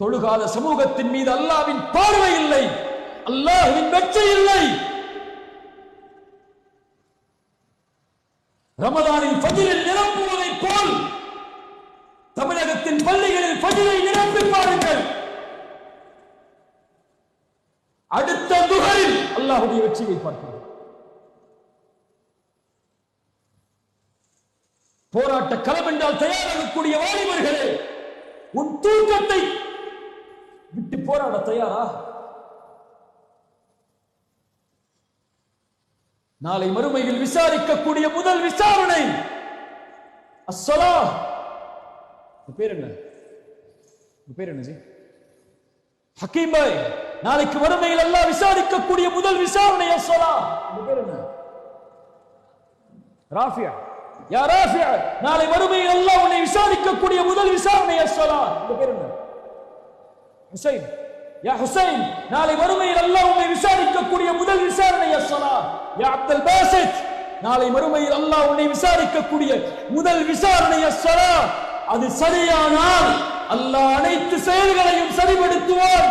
தொழுகாத சமூகத்தின் மீது அல்லாஹ்வின் பார்வை இல்லை, அல்லாஹ்வின் வெற்றி இல்லை. ரமதானில் ஃபஜ்ரில் நிரம்புவதைப் போல் தமிழகத்தின் பள்ளிகளில் ஃபஜ்ரை நிரப்பி பாருங்கள். அடுத்த துஹரில் அல்லாஹ்வுடைய வெற்றியை பார்க்கிறோம். போராட்ட களம் என்றால் தயாராகக்கூடிய வாலிபர்களே, உன் தூக்கத்தை விட்டு போராட தயாரா? நாளை மறுமையில் விசாரிக்கக்கூடிய முதல் விசாரணை அஸ்ஸலா. பேர் என்ன? பேர் என்ன ஜி? ஹக்கீம் பாய், நாளைக்கு மறுமையில் அல்லாஹ் விசாரிக்கக்கூடிய முதல் விசாரணை அஸ்ஸலா. பேர் என்ன? ராஃபியா. யா ராஃபியா, நாளை மறுமையில் அல்லாஹ் உன்னை விசாரிக்கக்கூடிய முதல் விசாரணை அஸ்ஸலா. பேர் என்ன? ஹுசைன். யா ஹுசைன், நாளை மறுமையில் அல்லாஹ் உன்னை விசாரிக்கக்கூடிய முதல் விசாரணை அஸ்ஸலா. யா அப்துல் பாசித், நாளை மறுமையில் அல்லாஹ் உன்னை விசாரிக்கக்கூடிய முதல் விசாரணை அஸ்ஸலா. அது சரியானால் அல்லாஹ் அனைத்து செயல்களையும் சரிபடுத்துவார்.